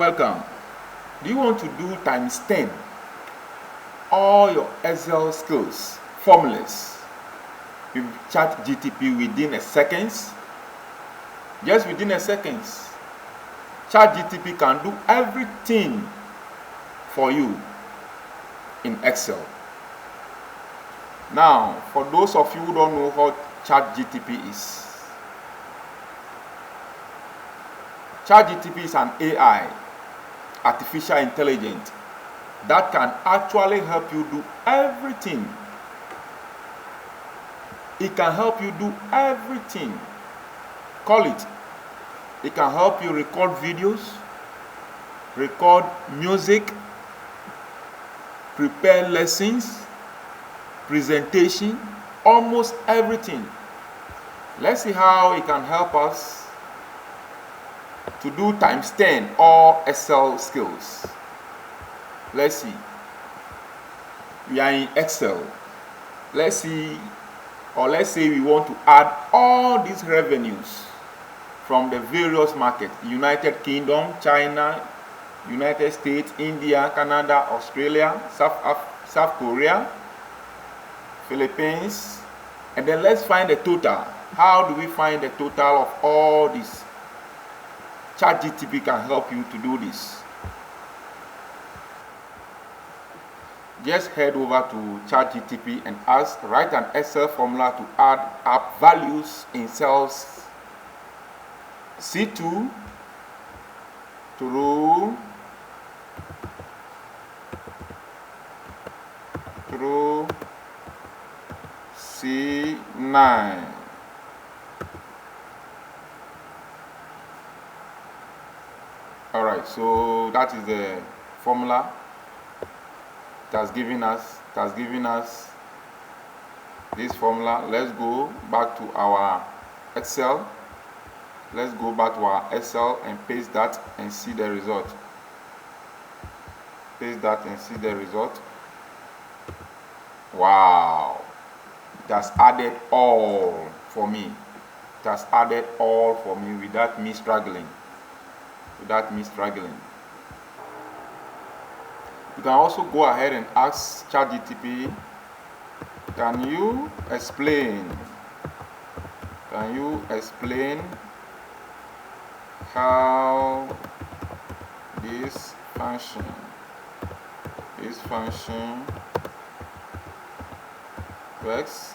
Welcome. Do you want to do times 10 all your Excel skills, formulas with Chatgpt within a seconds? Just within a seconds. Chatgpt can do everything for you in Excel. Now, for those of you who don't know what Chatgpt is, Chatgpt is an AI, artificial intelligence, that can actually help you do everything. It can help you do everything. Call it. It can help you record videos, record music, prepare lessons, presentation, almost everything. Let's see how it can help us to do times 10 all Excel skills. Let's see. We are in Excel. Let's say we want to add all these revenues from the various markets: United Kingdom, China, United States, India, Canada, Australia, South Korea, Philippines, and then let's find the total. How do we find the total of all these? Chatgpt can help you to do this. Just head over to Chatgpt and write an Excel formula to add up values in cells C2 through C9. Alright, so that is the formula. It has given us this formula. Let's go back to our Excel. Let's go back to our Excel and paste that and see the result. Paste that and see the result. Wow, it has added all for me. It has added all for me without me struggling. You can also go ahead and ask Chatgpt, can you explain how this function works?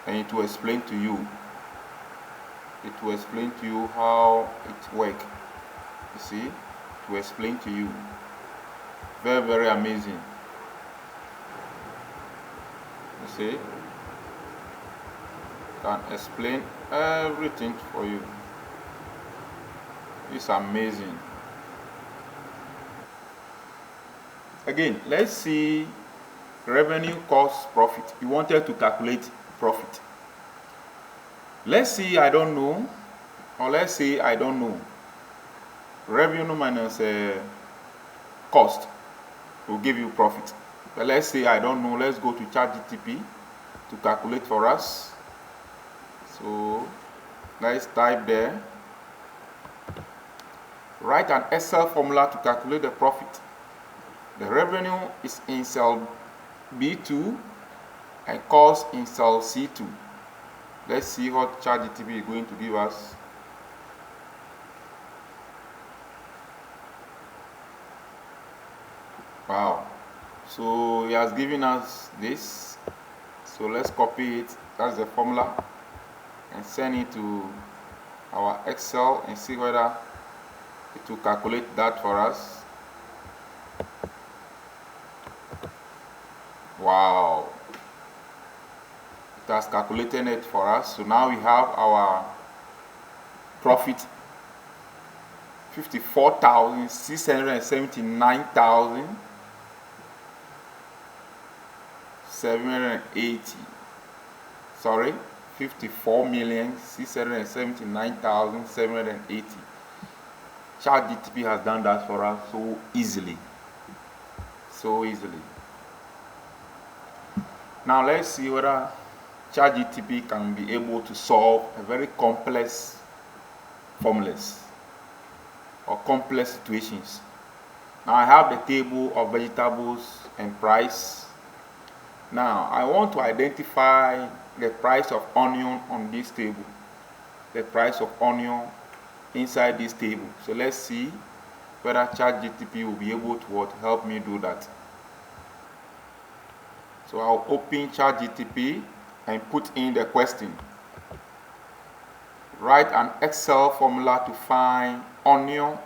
And it will explain to you. How it works. You see, it will explain to you. Very, very amazing. You see, can explain everything for you. It's amazing. Again, let's see revenue, cost, profit. You wanted to calculate profit. Let's see I don't know, or let's say I don't know. Revenue minus cost will give you profit. But let's say I don't know. Let's go to Chatgpt to calculate for us. So let's type there. Write an Excel formula to calculate the profit. The revenue is in cell B2 and cost in cell C2. Let's see what Chatgpt is going to give us. Wow. So he has given us this. So let's copy it. That's the formula. And send it to our Excel and see whether it will calculate that for us. Wow. It has calculated it for us. So now we have our profit: 54,679,780. Sorry, 54,679,780. Chatgpt has done that for us so easily. Now let's see whether Chatgpt can be able to solve a very complex formulas. or complex situations. Now I have the table of vegetables and price. Now I want to identify the price of onion on this table, the price of onion inside this table. So let's see whether Chatgpt will be able to help me do that. So I'll open Chatgpt and put in the question. Write an Excel formula to find onion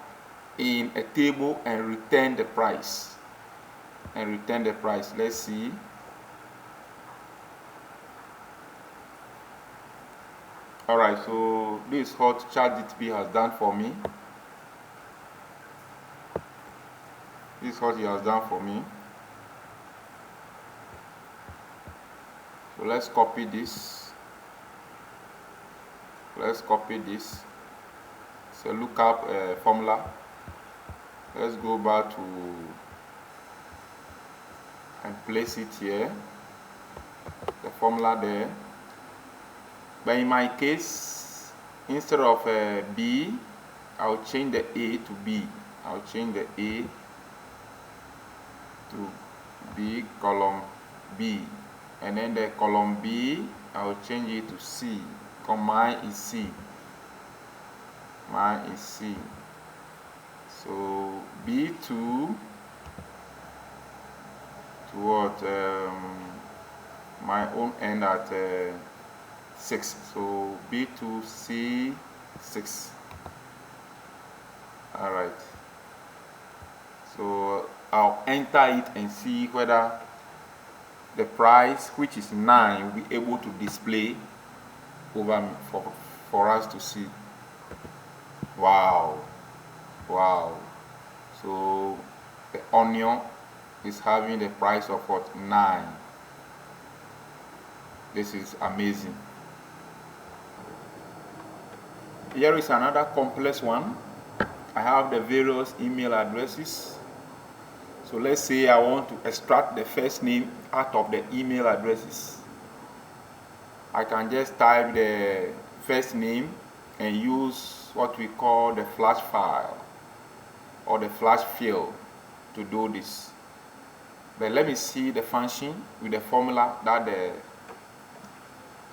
in a table and return the price. Let's see. Alright, so this is what Chatgpt has done for me. This is what he has done for me. So let's copy this. It's a lookup formula. Let's go back to and place it here, the formula there. But in my case, instead of B, I'll change the A to B. I'll change the A to B, column B, and then the column B, I'll change it to C. Because mine is C. So B2 to what? My own end at 6. So B2 C6. Alright. So I'll enter it and see whether the price, which is 9, will be able to display over for us to see. Wow. So the onion is having the price of what? 9. This is amazing. Here is another complex one. I have the various email addresses. So let's say I want to extract the first name out of the email addresses. I can just type the first name and use what we call the flash file or the flash fill to do this. But let me see the function with the formula that the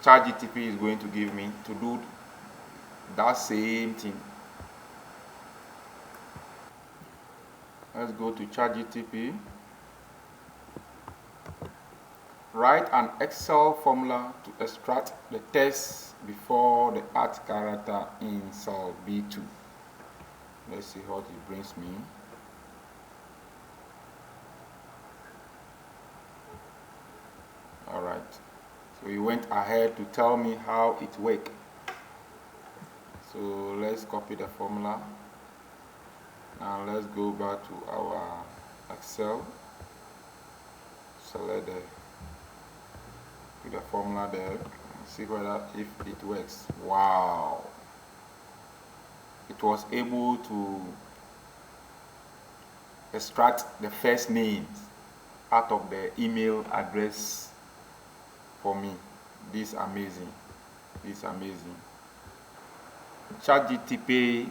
Chatgpt is going to give me to do that same thing. Let's go to Chatgpt. Write an Excel formula to extract the text before the art character in cell B2. Let's see what it brings me. Alright, so he went ahead to tell me how it works. So let's copy the formula. Now let's go back to our Excel. Select the formula there and see whether if it works. Wow! It was able to extract the first names out of the email address for me. This is amazing. Chatgpt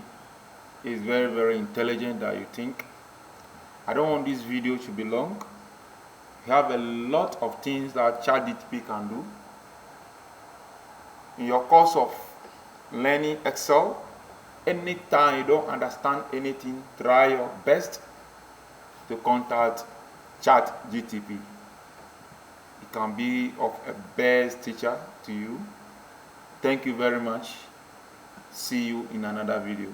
is very intelligent than you think. I don't want this video to be long. We have a lot of things that Chatgpt can do. In your course of learning Excel, anytime you don't understand anything, try your best to contact Chatgpt. It can be of a best teacher to you. Thank you very much. See you in another video.